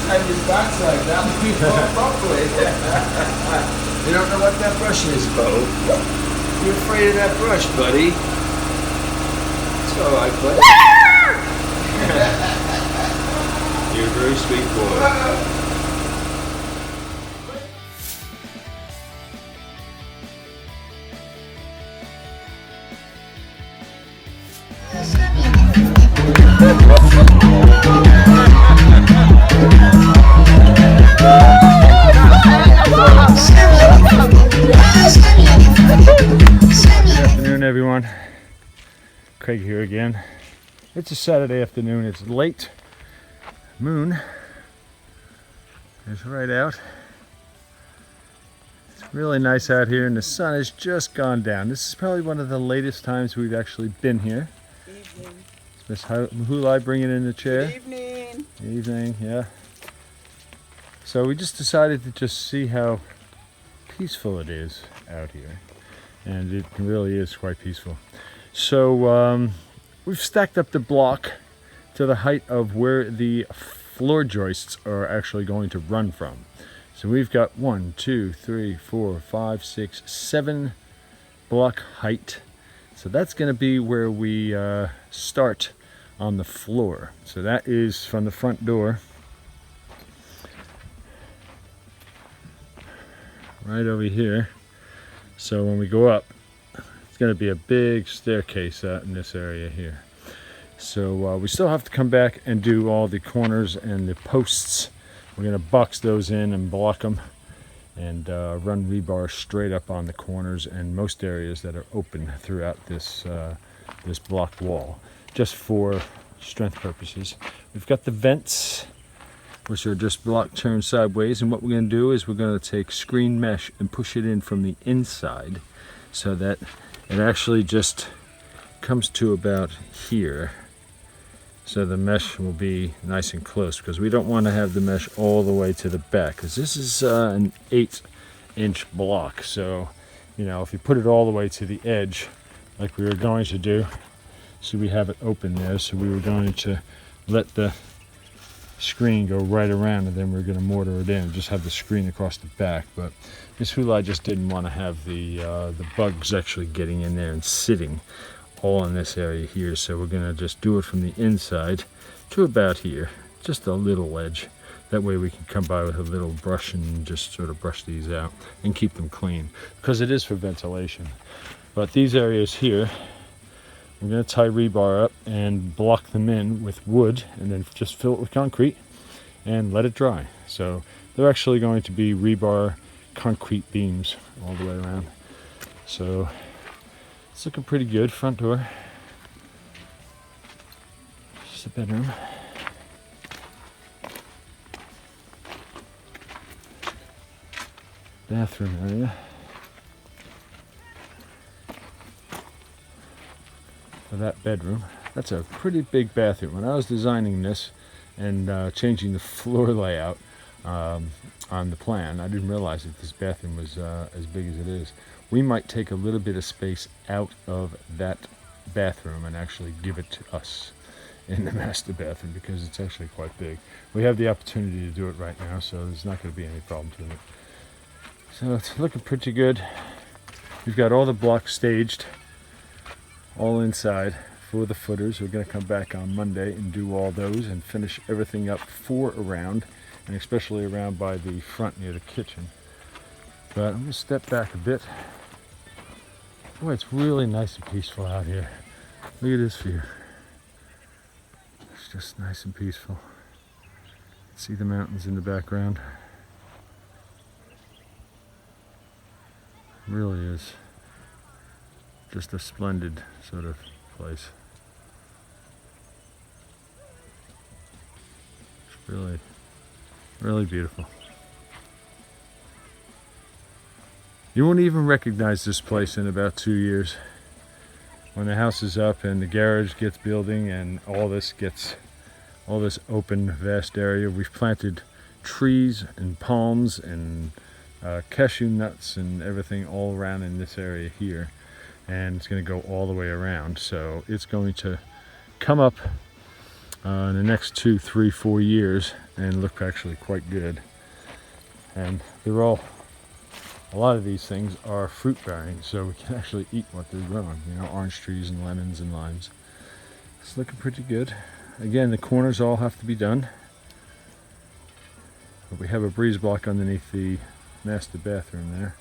time his backside down, we fall properly. You don't know what that brush is, Bo. You're afraid of that brush, buddy. It's all right, buddy. You're a very sweet boy. Good afternoon, everyone. Craig here again. It's a Saturday afternoon. It's late. Moon is right out. It's really nice out here, and the sun has just gone down. This is probably one of the latest times we've actually been here. Evening. Miss Hulai bringing in the chair. Good evening. Evening, yeah. So we just decided to just see how peaceful it is out here, and it really is quite peaceful. So we've stacked up the block to the height of where the floor joists are actually going to run from. So we've got 1, 2, 3, 4, 5, 6, 7 block height. So that's going to be where we start on the floor. So that is from the front door right over here. So when we go up, it's going to be a big staircase out in this area here. So we still have to come back and do all the corners and the posts. We're going to box those in and block them and run rebar straight up on the corners and most areas that are open throughout this this block wall, just for strength purposes. We've got the vents, which are just block turned sideways, and what we're going to do is we're going to take screen mesh and push it in from the inside so that it actually just comes to about here. So the mesh will be nice and close, because we don't want to have the mesh all the way to the back, because this is an 8-inch block. So, you know, if you put it all the way to the edge, like we were going to do, so we have it open there, so we were going to let the screen go right around, and then we're going to mortar it in and just have the screen across the back. But Miss Hulai just didn't want to have the bugs actually getting in there and sitting all in this area here, so we're going to just do it from the inside to about here, just a little edge. That way we can come by with a little brush and just sort of brush these out and keep them clean, because it is for ventilation. But these areas here, we're going to tie rebar up and block them in with wood, and then just fill it with concrete and let it dry. So they're actually going to be rebar concrete beams all the way around. So it's looking pretty good. Front door, just a bedroom. Bathroom area. For that bedroom. That's a pretty big bathroom. When I was designing this and changing the floor layout on the plan, I didn't realize that this bathroom was as big as it is. We might take a little bit of space out of that bathroom and actually give it to us in the master bathroom, because it's actually quite big. We have the opportunity to do it right now, so there's not going to be any problems with it. So it's looking pretty good. We've got all the blocks staged, all inside for the footers. We're going to come back on Monday and do all those and finish everything up for around, and especially around by the front near the kitchen. But I'm going to step back a bit. Boy, it's really nice and peaceful out here. Look at this view. It's just nice and peaceful. See the mountains in the background. It really is just a splendid sort of place. It's really, really beautiful. You won't even recognize this place in about 2 years. When the house is up and the garage gets building and all this open, vast area. We've planted trees and palms and cashew nuts and everything all around in this area here. And it's going to go all the way around. So it's going to come up in the next 2, 3, 4 years and look actually quite good. And they're all, a lot of these things are fruit bearing, so we can actually eat what they're growing. You know, orange trees and lemons and limes. It's looking pretty good. Again, the corners all have to be done. But we have a breeze block underneath the master bathroom there.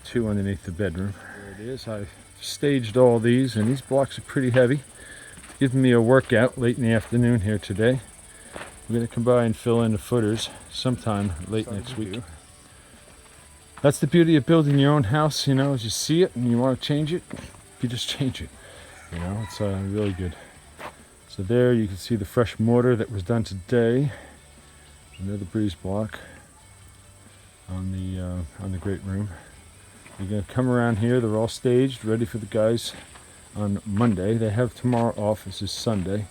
Two underneath the bedroom. There it is. I've staged all these, and these blocks are pretty heavy. Giving me a workout late in the afternoon here today. We're going to come by and fill in the footers sometime late next week. That's the beauty of building your own house, you know, as you see it and you want to change it, you just change it. You know, it's really good. So there you can see the fresh mortar that was done today. Another breeze block on the great room. You're going to come around here. They're all staged, ready for the guys on Monday. They have tomorrow off. This is Sunday.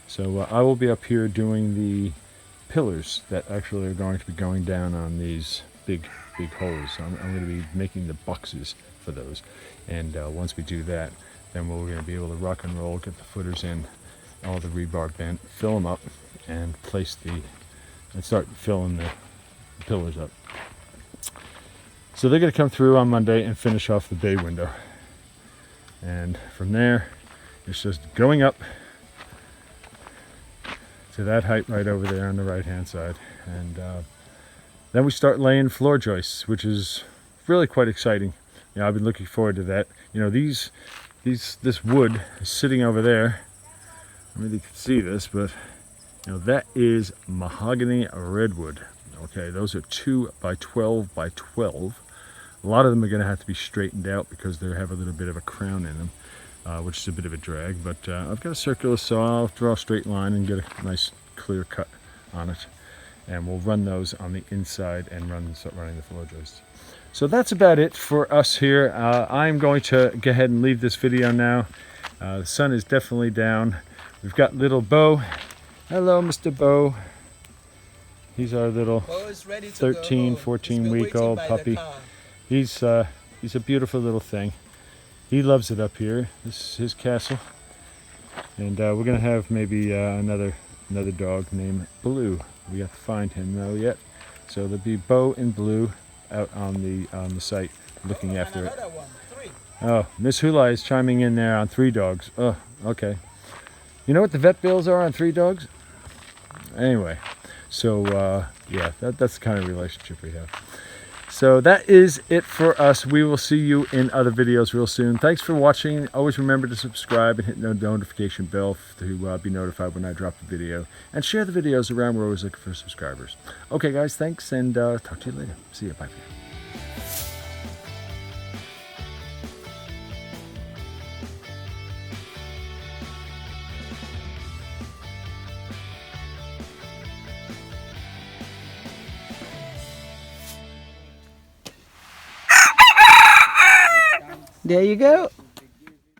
So I will be up here doing the pillars that actually are going to be going down on these big holes. I'm going to be making the boxes for those. And once we do that, then we're going to be able to rock and roll, get the footers in, all the rebar bent, fill them up, and and start filling the pillars up. So they're going to come through on Monday and finish off the bay window. And from there, it's just going up to that height right over there on the right hand side. And then we start laying floor joists, which is really quite exciting. You know, I've been looking forward to that. You know, this wood is sitting over there. I mean, you can see this, but you know, that is mahogany redwood. Okay, those are 2 by 12 by 12. A lot of them are going to have to be straightened out because they have a little bit of a crown in them, which is a bit of a drag. But I've got a circular saw. I'll draw a straight line and get a nice clear cut on it. And we'll run those on the inside and start running the floor joists. So that's about it for us here. I'm going to go ahead and leave this video now. The sun is definitely down. We've got little Bo. Hello, Mr. Bo. He's our little 13, 14-week-old puppy. He's a beautiful little thing. He loves it up here. This is his castle. And we're going to have maybe another dog named Blue. We have to find him though yet. So there'll be Bo and Blue out on the site looking after it. Oh, Miss Hula is chiming in there on 3 dogs. Oh, okay. You know what the vet bills are on 3 dogs? Anyway, so yeah, that's the kind of relationship we have. So that is it for us. We will see you in other videos real soon. Thanks for watching. Always remember to subscribe and hit the notification bell to be notified when I drop a video. And share the videos around. We're always looking for subscribers. Okay, guys, thanks, and talk to you later. See you. Bye for now. There you go.